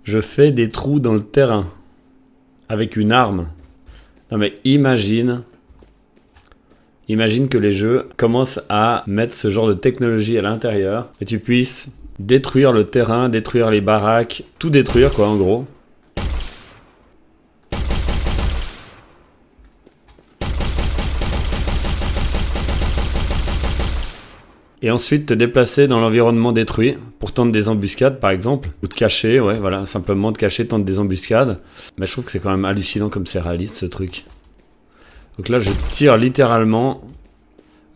Je fais des trous dans le terrain. Avec une arme. Non mais imagine que les jeux commencent à mettre ce genre de technologie à l'intérieur. Et tu puisses détruire le terrain, détruire les baraques. Tout détruire quoi en gros. Et ensuite te déplacer dans l'environnement détruit pour tenter des embuscades par exemple. Ou te cacher, ouais voilà, simplement te cacher, tenter des embuscades. Mais je trouve que c'est quand même hallucinant comme c'est réaliste ce truc. Donc là je tire littéralement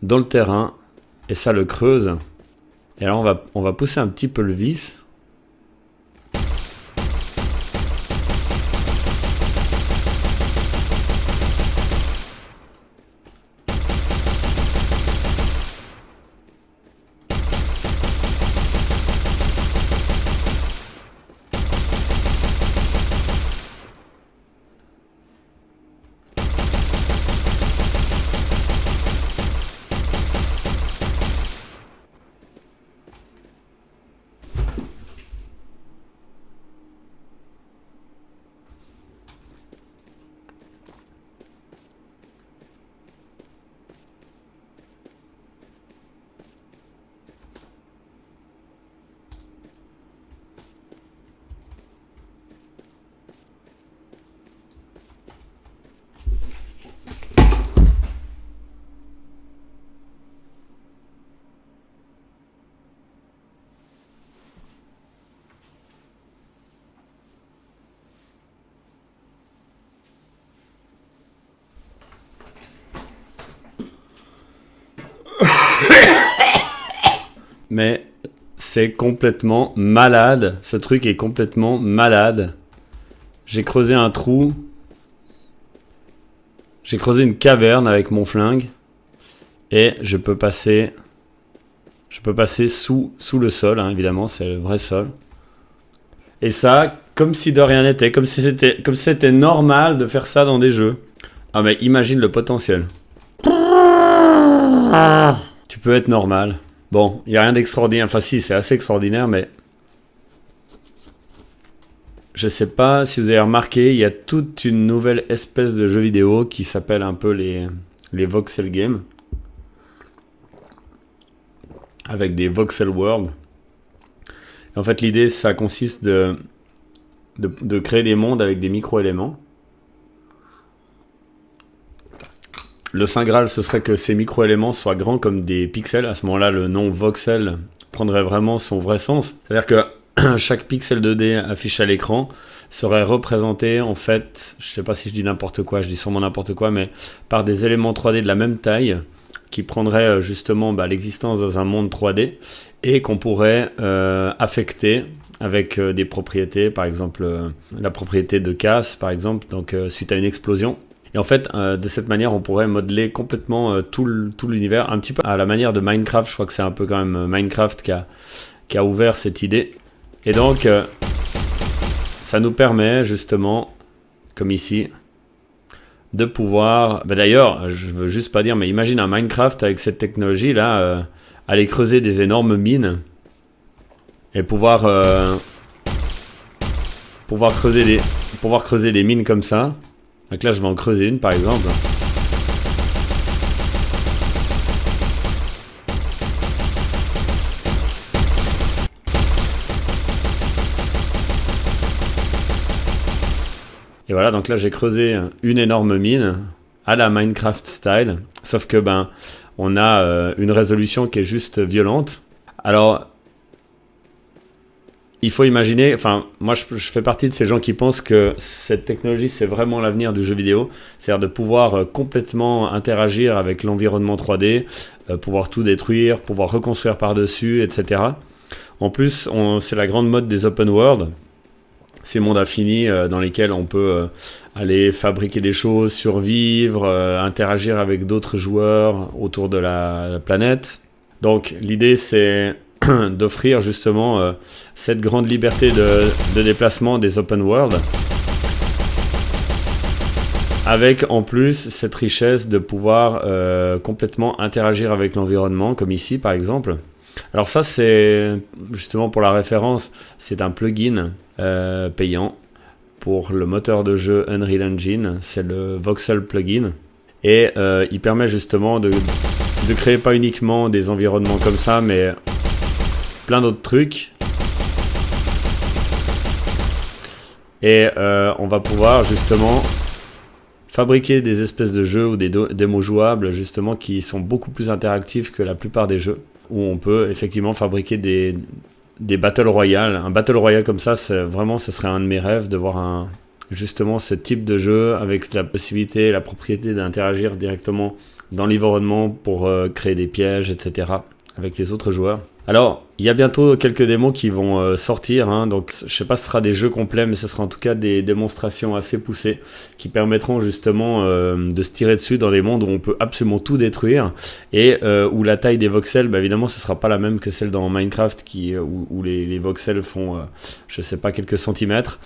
dans le terrain. Et ça le creuse. Et alors on va pousser un petit peu le vis. Mais c'est complètement malade. Ce truc est complètement malade. J'ai creusé un trou. J'ai creusé une caverne avec mon flingue. Et je peux passer... sous le sol, hein, évidemment. C'est le vrai sol. Et ça, comme si de rien n'était. Comme si c'était normal de faire ça dans des jeux. Ah mais imagine le potentiel. Tu peux être normal. Bon, il n'y a rien d'extraordinaire. Enfin si, c'est assez extraordinaire, mais... Je sais pas si vous avez remarqué, il y a toute une nouvelle espèce de jeu vidéo qui s'appelle un peu les voxel games. Avec des voxel world. Et en fait, l'idée, ça consiste de créer des mondes avec des micro-éléments. Le Saint Graal, ce serait que ces micro-éléments soient grands comme des pixels. À ce moment-là, le nom voxel prendrait vraiment son vrai sens. C'est-à-dire que chaque pixel 2D affiché à l'écran serait représenté, en fait, je sais pas si je dis n'importe quoi, je dis sûrement n'importe quoi, mais par des éléments 3D de la même taille qui prendraient justement l'existence dans un monde 3D et qu'on pourrait affecter avec des propriétés, par exemple la propriété de casse, par exemple, donc suite à une explosion. Et en fait, de cette manière, on pourrait modeler complètement tout l'univers, un petit peu à la manière de Minecraft. Je crois que c'est un peu quand même Minecraft qui a ouvert cette idée. Et donc, ça nous permet justement, comme ici, de pouvoir... d'ailleurs, je veux juste pas dire, mais imagine un Minecraft avec cette technologie-là, aller creuser des énormes mines et pouvoir creuser des mines comme ça. Donc là, je vais en creuser une, par exemple. Et voilà, donc là, j'ai creusé une énorme mine à la Minecraft style. Sauf que, on a une résolution qui est juste violente. Alors... il faut imaginer, enfin, moi je fais partie de ces gens qui pensent que cette technologie c'est vraiment l'avenir du jeu vidéo, c'est-à-dire de pouvoir complètement interagir avec l'environnement 3D, pouvoir tout détruire, pouvoir reconstruire par-dessus, etc. En plus, c'est la grande mode des open world, ces mondes infinis dans lesquels on peut aller fabriquer des choses, survivre, interagir avec d'autres joueurs autour de la planète. Donc l'idée c'est... d'offrir justement cette grande liberté de déplacement des open world avec en plus cette richesse de pouvoir complètement interagir avec l'environnement comme ici par exemple. Alors ça, c'est justement pour la référence, c'est un plugin payant pour le moteur de jeu Unreal Engine. C'est le Voxel plugin. Et il permet justement de créer pas uniquement des environnements comme ça, mais plein d'autres trucs. Et on va pouvoir justement fabriquer des espèces de jeux ou des démos jouables justement qui sont beaucoup plus interactifs que la plupart des jeux, où on peut effectivement fabriquer des Battle Royale. Un Battle Royale comme ça, vraiment, ce serait un de mes rêves de voir justement ce type de jeu avec la possibilité, la propriété d'interagir directement dans l'environnement pour créer des pièges, etc. avec les autres joueurs. Alors, il y a bientôt quelques démos qui vont sortir, hein, donc je sais pas si ce sera des jeux complets, mais ce sera en tout cas des démonstrations assez poussées qui permettront justement de se tirer dessus dans des mondes où on peut absolument tout détruire et où la taille des voxels, bah, évidemment, ce sera pas la même que celle dans Minecraft où les voxels font, je sais pas, quelques centimètres.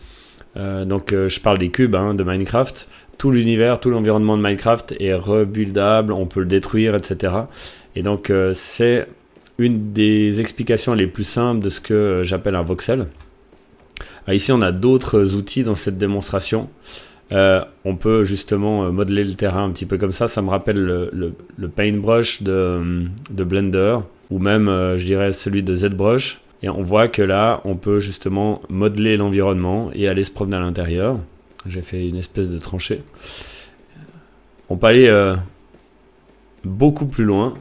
Donc je parle des cubes de Minecraft. Tout l'univers, tout l'environnement de Minecraft est rebuildable, on peut le détruire, etc. Et donc c'est une des explications les plus simples de ce que j'appelle un voxel. Alors, ici on a d'autres outils dans cette démonstration. On peut justement modeler le terrain un petit peu comme ça. Ça me rappelle le paintbrush de Blender, ou même je dirais celui de ZBrush. Et on voit que là, on peut justement modeler l'environnement et aller se promener à l'intérieur. J'ai fait une espèce de tranchée. On peut aller beaucoup plus loin.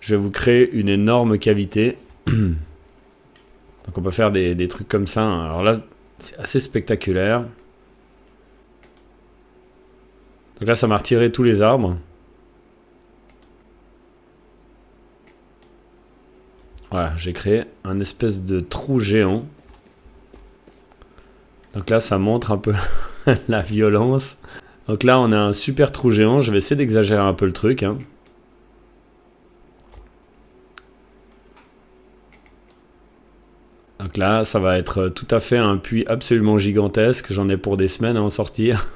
Je vais vous créer une énorme cavité. Donc on peut faire des trucs comme ça. Alors là, c'est assez spectaculaire. Donc là, ça m'a retiré tous les arbres. Voilà, j'ai créé un espèce de trou géant. Donc là, ça montre un peu la violence. Donc là, on a un super trou géant. Je vais essayer d'exagérer un peu le truc. Hein. Donc là, ça va être tout à fait un puits absolument gigantesque. J'en ai pour des semaines à en sortir.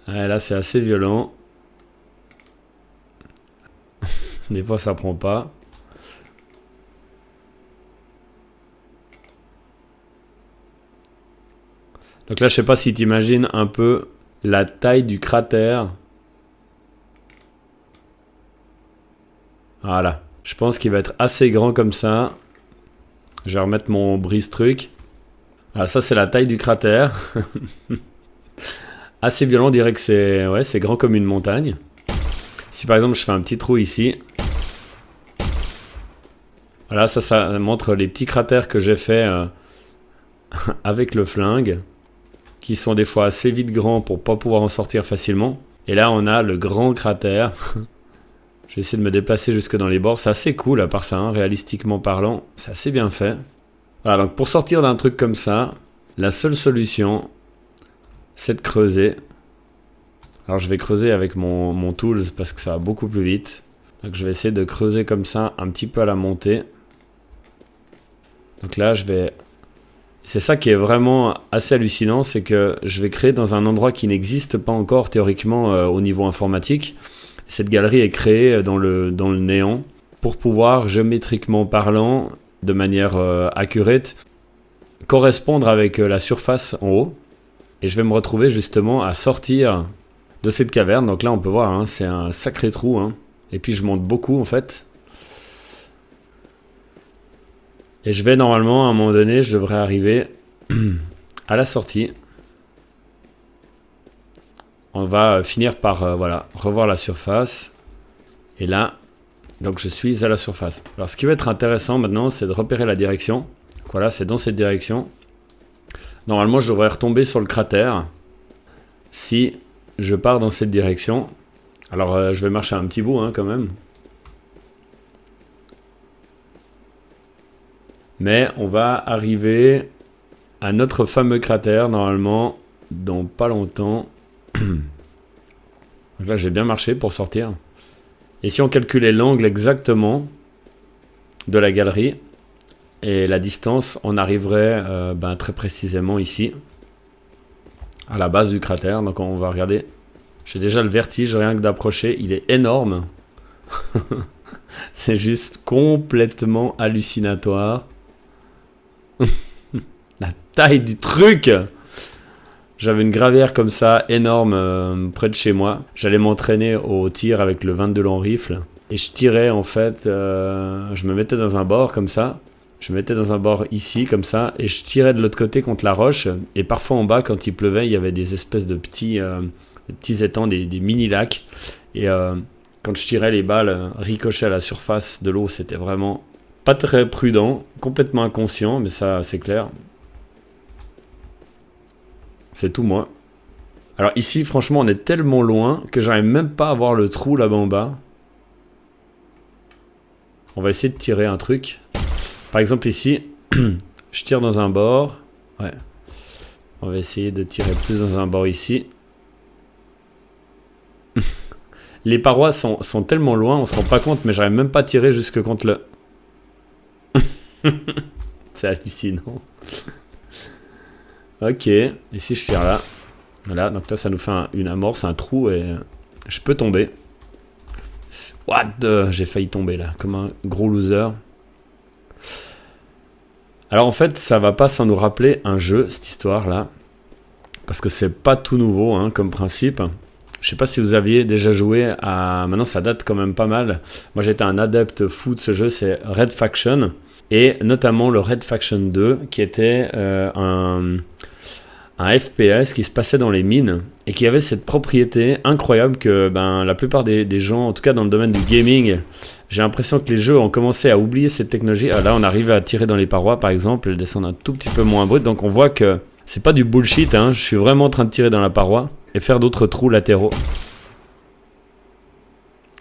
Ouais, là, c'est assez violent. Des fois, ça prend pas. Donc là, je sais pas si tu imagines un peu la taille du cratère. Voilà. Je pense qu'il va être assez grand comme ça. Je vais remettre mon brise-truc. Voilà, ça, c'est la taille du cratère. Assez violent, on dirait que c'est grand comme une montagne. Si par exemple, je fais un petit trou ici. Voilà, ça montre les petits cratères que j'ai fait avec le flingue, qui sont des fois assez vite grands pour pas pouvoir en sortir facilement. Et là, on a le grand cratère. Je vais essayer de me déplacer jusque dans les bords. C'est assez cool, à part ça, hein, réalistiquement parlant. C'est assez bien fait. Voilà, donc pour sortir d'un truc comme ça, la seule solution, c'est de creuser. Alors je vais creuser avec mon tools parce que ça va beaucoup plus vite. Donc je vais essayer de creuser comme ça, un petit peu à la montée. Donc là, je vais... C'est ça qui est vraiment assez hallucinant, c'est que je vais créer dans un endroit qui n'existe pas encore théoriquement au niveau informatique. Cette galerie est créée dans le néant pour pouvoir, géométriquement parlant, de manière accurate, correspondre avec la surface en haut. Et je vais me retrouver justement à sortir de cette caverne. Donc là, on peut voir, hein, c'est un sacré trou. Hein. Et puis je monte beaucoup en fait. Et je vais normalement, à un moment donné, je devrais arriver à la sortie. On va finir par voilà, revoir la surface. Et là, donc je suis à la surface. Alors ce qui va être intéressant maintenant, c'est de repérer la direction. Voilà, c'est dans cette direction. Normalement, je devrais retomber sur le cratère. Si je pars dans cette direction. Alors je vais marcher un petit bout hein, quand même. Mais on va arriver à notre fameux cratère, normalement, dans pas longtemps. Donc là, j'ai bien marché pour sortir. Et si on calculait l'angle exactement de la galerie et la distance, on arriverait très précisément ici, à la base du cratère. Donc on va regarder. J'ai déjà le vertige, rien que d'approcher. Il est énorme. C'est juste complètement hallucinatoire. La taille du truc! J'avais une gravière comme ça, énorme, près de chez moi. J'allais m'entraîner au tir avec le 22 long rifle. Et je tirais en fait, je me mettais dans un bord comme ça. Je me mettais dans un bord ici comme ça. Et je tirais de l'autre côté contre la roche. Et parfois en bas, quand il pleuvait, il y avait des espèces de petits étangs, des mini lacs. Et quand je tirais, les balles ricochaient à la surface de l'eau. C'était vraiment pas très prudent, complètement inconscient, mais ça c'est clair. C'est tout moi. Alors ici, franchement, on est tellement loin que j'arrive même pas à voir le trou là-bas en bas. On va essayer de tirer un truc. Par exemple ici, je tire dans un bord. Ouais. On va essayer de tirer plus dans un bord ici. Les parois sont tellement loin, on se rend pas compte, mais j'arrive même pas à tirer jusque contre le... C'est hallucinant. Ok, et si je tire là, voilà, donc là ça nous fait une amorce, un trou et je peux tomber. What? J'ai failli tomber là, comme un gros loser. Alors en fait, ça va pas sans nous rappeler un jeu, cette histoire là, parce que c'est pas tout nouveau hein, comme principe. Je sais pas si vous aviez déjà joué à... Maintenant ça date quand même pas mal. Moi j'étais un adepte fou de ce jeu, c'est Red Faction. Et notamment le Red Faction 2, qui était un FPS qui se passait dans les mines et qui avait cette propriété incroyable que la plupart des gens, en tout cas dans le domaine du gaming, j'ai l'impression que les jeux ont commencé à oublier cette technologie. Ah, là, on arrive à tirer dans les parois, par exemple, elles descendent un tout petit peu moins brut, donc on voit que c'est pas du bullshit, hein. Je suis vraiment en train de tirer dans la paroi et faire d'autres trous latéraux.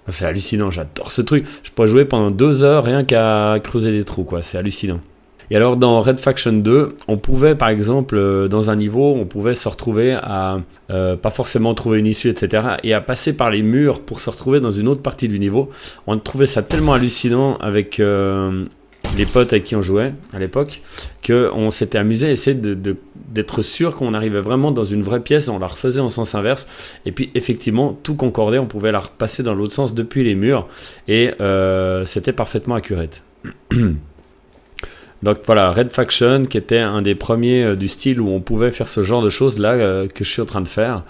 C'est hallucinant, j'adore ce truc. Je pourrais jouer pendant 2 heures rien qu'à creuser des trous, quoi. C'est hallucinant. Et alors dans Red Faction 2, on pouvait par exemple, dans un niveau, on pouvait se retrouver à pas forcément trouver une issue, etc. Et à passer par les murs pour se retrouver dans une autre partie du niveau. On trouvait ça tellement hallucinant avec les potes avec qui on jouait à l'époque, qu'on s'était amusé à essayer d'être sûr qu'on arrivait vraiment dans une vraie pièce, on la refaisait en sens inverse, et puis effectivement, tout concordait, on pouvait la repasser dans l'autre sens depuis les murs, et c'était parfaitement accurate. Donc voilà, Red Faction, qui était un des premiers du style où on pouvait faire ce genre de choses là que je suis en train de faire.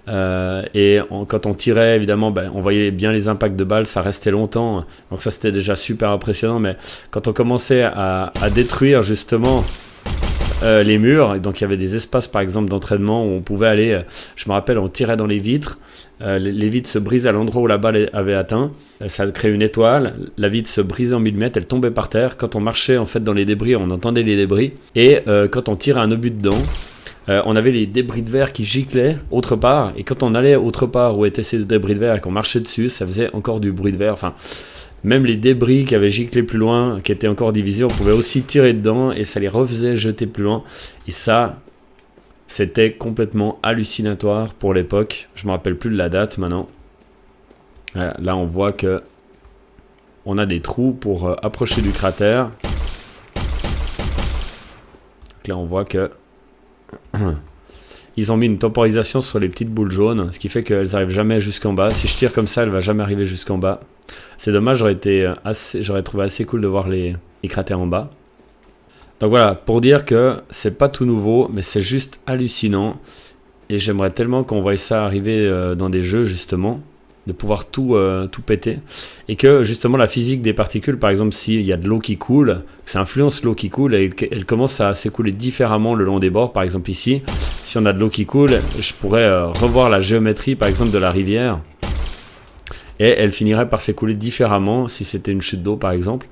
Quand on tirait, évidemment, on voyait bien les impacts de balles, ça restait longtemps. Donc ça, c'était déjà super impressionnant. Mais quand on commençait à détruire justement les murs, et donc il y avait des espaces par exemple d'entraînement où on pouvait aller, je me rappelle, on tirait dans les vitres. Les vitres se brisent à l'endroit où la balle avait atteint, ça crée une étoile, la vitre se brisait en millimètres, elle tombait par terre. Quand on marchait en fait dans les débris, on entendait les débris, et quand on tirait un obus dedans, on avait les débris de verre qui giclaient autre part, et quand on allait autre part où étaient ces débris de verre et qu'on marchait dessus, ça faisait encore du bruit de verre. Enfin, même les débris qui avaient giclé plus loin, qui étaient encore divisés, on pouvait aussi tirer dedans et ça les refaisait jeter plus loin. Et ça, c'était complètement hallucinatoire pour l'époque. Je me rappelle plus de la date maintenant. Là, on voit que on a des trous pour approcher du cratère. Donc là, on voit que ils ont mis une temporisation sur les petites boules jaunes, ce qui fait qu'elles n'arrivent jamais jusqu'en bas. Si je tire comme ça, elle va jamais arriver jusqu'en bas. C'est dommage, j'aurais trouvé assez cool de voir les cratères en bas. Donc voilà, pour dire que c'est pas tout nouveau, mais c'est juste hallucinant. Et j'aimerais tellement qu'on voie ça arriver dans des jeux, justement, de pouvoir tout péter. Et que, justement, la physique des particules, par exemple, s'il y a de l'eau qui coule, que ça influence l'eau qui coule, et elle commence à s'écouler différemment le long des bords. Par exemple, ici, si on a de l'eau qui coule, je pourrais revoir la géométrie, par exemple, de la rivière. Et elle finirait par s'écouler différemment si c'était une chute d'eau, par exemple.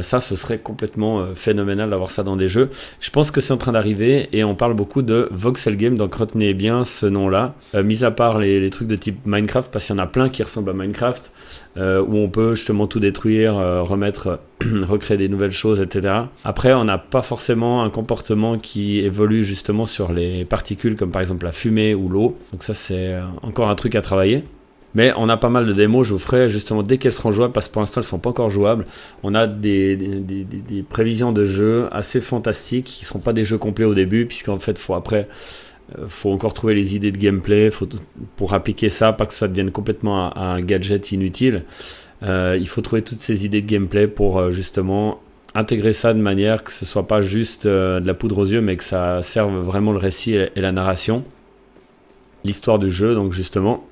Ça, ce serait complètement phénoménal d'avoir ça dans des jeux. Je pense que c'est en train d'arriver et on parle beaucoup de voxel game, donc retenez bien ce nom-là. Mis à part les trucs de type Minecraft, parce qu'il y en a plein qui ressemblent à Minecraft, où on peut justement tout détruire, recréer des nouvelles choses, etc. Après, on n'a pas forcément un comportement qui évolue justement sur les particules, comme par exemple la fumée ou l'eau. Donc ça, c'est encore un truc à travailler. Mais on a pas mal de démos, je vous ferai justement dès qu'elles seront jouables, parce que pour l'instant elles ne sont pas encore jouables. On a des prévisions de jeux assez fantastiques, qui ne seront pas des jeux complets au début, puisqu'en fait faut encore trouver les idées de gameplay, pour appliquer ça, pas que ça devienne complètement un gadget inutile. Il faut trouver toutes ces idées de gameplay pour justement intégrer ça de manière que ce soit pas juste de la poudre aux yeux, mais que ça serve vraiment le récit et la narration. L'histoire du jeu, donc justement.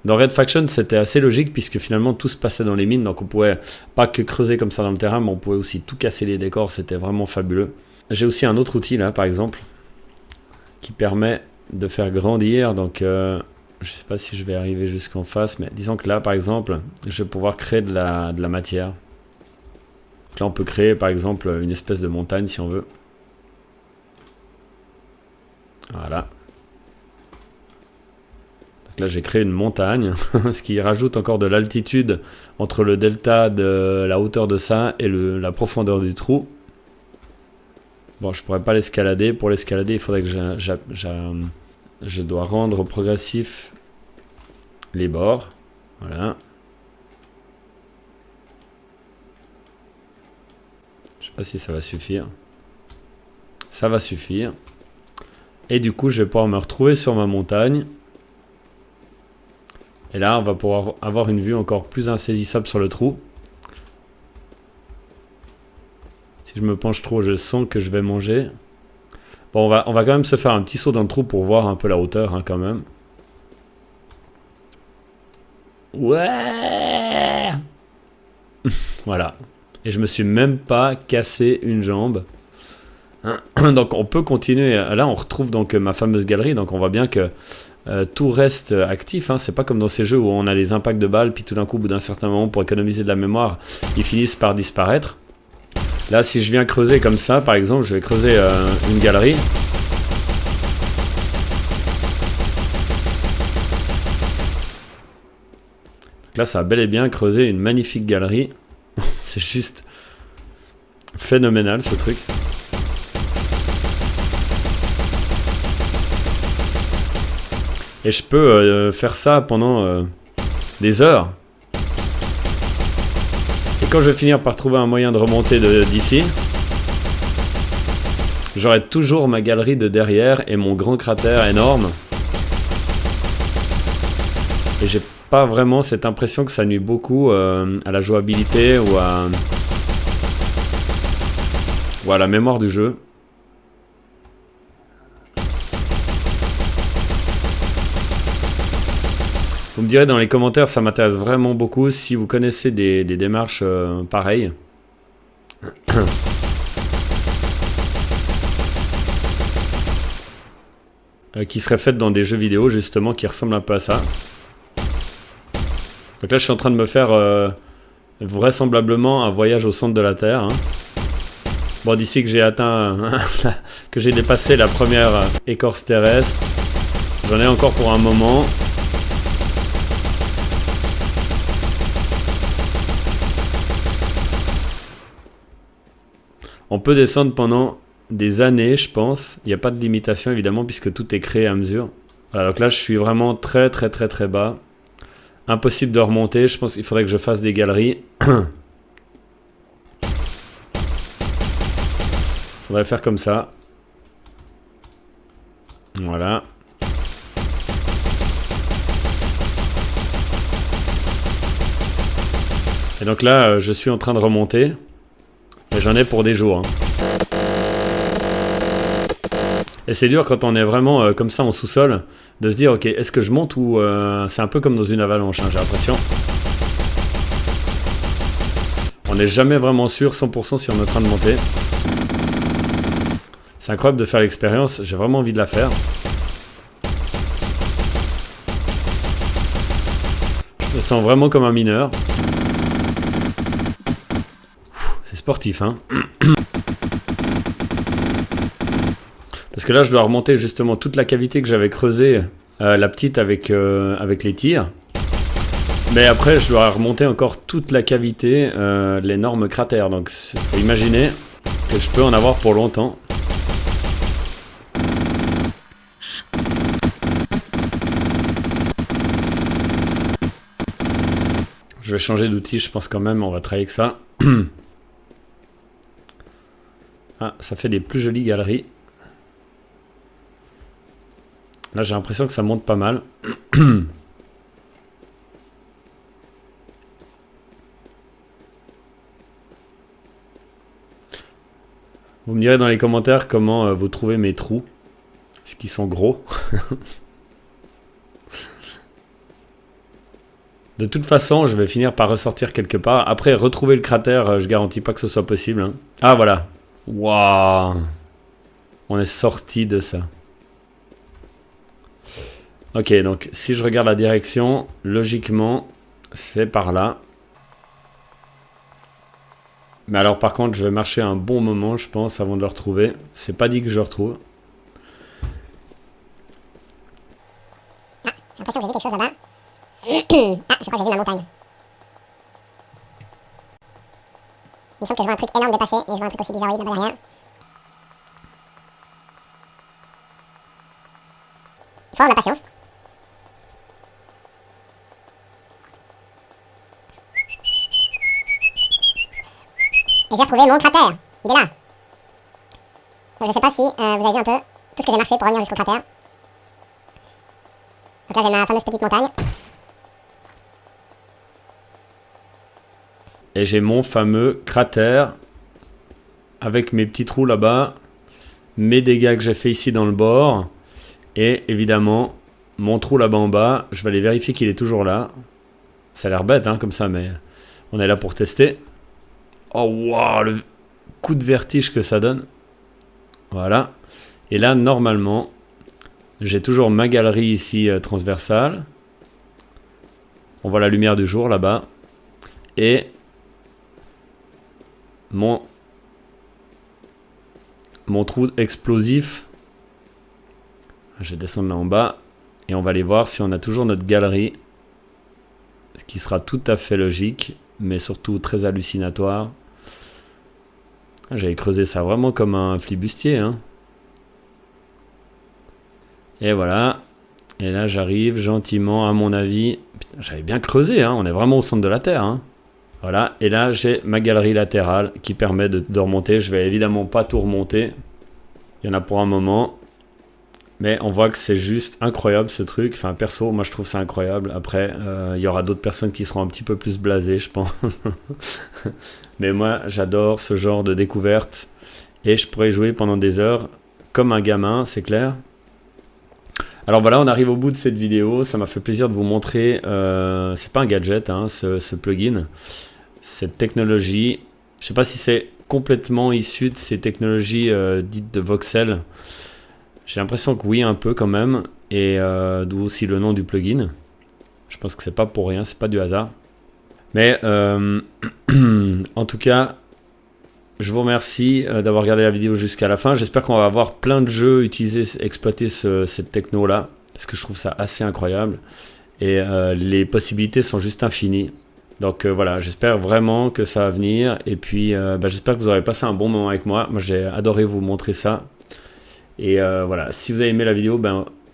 Dans Red Faction, c'était assez logique puisque finalement tout se passait dans les mines, donc on pouvait pas que creuser comme ça dans le terrain, mais on pouvait aussi tout casser les décors, c'était vraiment fabuleux. J'ai aussi un autre outil là, par exemple, qui permet de faire grandir, donc je sais pas si je vais arriver jusqu'en face, mais disons que là, par exemple, je vais pouvoir créer de la matière. Donc là, on peut créer, par exemple, une espèce de montagne si on veut. Voilà. Là, j'ai créé une montagne, ce qui rajoute encore de l'altitude entre le delta de la hauteur de ça et la profondeur du trou. Bon, je pourrais pas l'escalader. Pour l'escalader, il faudrait que je dois rendre progressif les bords. Voilà. Je sais pas si ça va suffire. Ça va suffire. Et du coup, je vais pouvoir me retrouver sur ma montagne. Et là, on va pouvoir avoir une vue encore plus insaisissable sur le trou. Si je me penche trop, je sens que je vais manger. Bon, on va quand même se faire un petit saut dans le trou pour voir un peu la hauteur, hein, quand même. Ouais. Voilà. Et je me suis même pas cassé une jambe. Donc on peut continuer. Là, on retrouve donc ma fameuse galerie. Donc on voit bien que tout reste actif, hein. C'est pas comme dans ces jeux où on a les impacts de balles, puis tout d'un coup, au bout d'un certain moment, pour économiser de la mémoire, ils finissent par disparaître. Là, si je viens creuser comme ça, par exemple, je vais creuser une galerie. Donc là, ça a bel et bien creusé une magnifique galerie. C'est juste phénoménal, ce truc. Et je peux faire ça pendant des heures. Et quand je vais finir par trouver un moyen de remonter d'ici, j'aurai toujours ma galerie de derrière et mon grand cratère énorme. Et j'ai pas vraiment cette impression que ça nuit beaucoup à la jouabilité ou à la mémoire du jeu. Vous me direz dans les commentaires, ça m'intéresse vraiment beaucoup si vous connaissez des démarches pareilles. Qui seraient faites dans des jeux vidéo justement qui ressemblent un peu à ça. Donc là je suis en train de me faire vraisemblablement un voyage au centre de la Terre. Hein. Bon, d'ici que j'ai atteint, que j'ai dépassé la première écorce terrestre, j'en ai encore pour un moment. On peut descendre pendant des années, je pense. Il n'y a pas de limitation, évidemment, puisque tout est créé à mesure. Voilà, donc là, je suis vraiment très bas. Impossible de remonter. Je pense qu'il faudrait que je fasse des galeries. Faudrait faire comme ça. Voilà. Et donc là, je suis en train de remonter. Et j'en ai pour des jours. Hein. Et c'est dur quand on est vraiment comme ça en sous-sol, de se dire, ok, est-ce que je monte ou... c'est un peu comme dans une avalanche, hein, j'ai l'impression. On n'est jamais vraiment sûr, 100% si on est en train de monter. C'est incroyable de faire l'expérience, j'ai vraiment envie de la faire. Je me sens vraiment comme un mineur. C'est sportif, hein. Parce que là, je dois remonter justement toute la cavité que j'avais creusée, la petite avec les tirs. Mais après, je dois remonter encore toute la cavité, l'énorme cratère. Donc, faut imaginer que je peux en avoir pour longtemps. Je vais changer d'outil, je pense quand même, on va travailler avec ça. Ah, ça fait des plus jolies galeries. Là, j'ai l'impression que ça monte pas mal. Vous me direz dans les commentaires comment vous trouvez mes trous. Est-ce qu'ils sont gros? De toute façon, je vais finir par ressortir quelque part. Après, retrouver le cratère, je garantis pas que ce soit possible. Hein. Ah, voilà. Waouh. On est sorti de ça. Ok, donc si je regarde la direction, logiquement, c'est par là. Mais alors par contre, je vais marcher un bon moment, je pense, avant de le retrouver. C'est pas dit que je le retrouve. Ah, j'ai l'impression que j'ai vu quelque chose là-bas. Ah, je crois que j'ai vu ma montagne. Il me semble que je vois un truc énorme dépasser et je vois un truc aussi bizarroïde là-bas derrière. Il faut avoir de la patience. Et j'ai retrouvé mon cratère. Il est là. Donc je sais pas si vous avez vu un peu tout ce que j'ai marché pour revenir jusqu'au cratère. Donc là j'ai ma fameuse petite montagne. Et j'ai mon fameux cratère avec mes petits trous là-bas, mes dégâts que j'ai fait ici dans le bord, et évidemment mon trou là-bas en bas. Je vais aller vérifier qu'il est toujours là. Ça a l'air bête hein, comme ça, mais on est là pour tester. Oh waouh, le coup de vertige que ça donne. Voilà. Et là, normalement, j'ai toujours ma galerie ici transversale. On voit la lumière du jour là-bas. Et mon trou explosif. Je vais descendre là en bas. Et on va aller voir si on a toujours notre galerie. Ce qui sera tout à fait logique. Mais surtout très hallucinatoire. J'avais creusé ça vraiment comme un flibustier. Hein. Et voilà. Et là, j'arrive gentiment, à mon avis. J'avais bien creusé, hein. On est vraiment au centre de la Terre. Hein. Voilà. Et là, j'ai ma galerie latérale qui permet de remonter. Je vais évidemment pas tout remonter. Il y en a pour un moment. Mais on voit que c'est juste incroyable ce truc. Enfin, perso, moi je trouve ça incroyable. Après, il y aura d'autres personnes qui seront un petit peu plus blasées, je pense. Mais moi, j'adore ce genre de découverte. Et je pourrais jouer pendant des heures comme un gamin, c'est clair. Alors voilà, on arrive au bout de cette vidéo. Ça m'a fait plaisir de vous montrer. C'est pas un gadget, hein, ce plugin. Cette technologie. Je sais pas si c'est complètement issu de ces technologies dites de voxel. J'ai l'impression que oui, un peu quand même. Et d'où aussi le nom du plugin. Je pense que c'est pas pour rien, c'est pas du hasard. Mais en tout cas, je vous remercie d'avoir regardé la vidéo jusqu'à la fin. J'espère qu'on va avoir plein de jeux exploiter cette techno-là. Parce que je trouve ça assez incroyable. Et les possibilités sont juste infinies. Donc voilà, j'espère vraiment que ça va venir. Et puis j'espère que vous aurez passé un bon moment avec moi. Moi j'ai adoré vous montrer ça. Et voilà, si vous avez aimé la vidéo,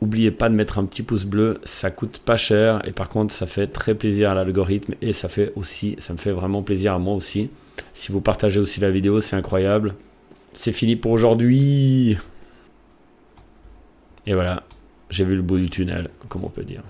n'oubliez pas de mettre un petit pouce bleu, ça coûte pas cher et par contre ça fait très plaisir à l'algorithme et ça me fait vraiment plaisir à moi aussi. Si vous partagez aussi la vidéo, c'est incroyable. C'est fini pour aujourd'hui. Et voilà, j'ai vu le bout du tunnel, comme on peut dire.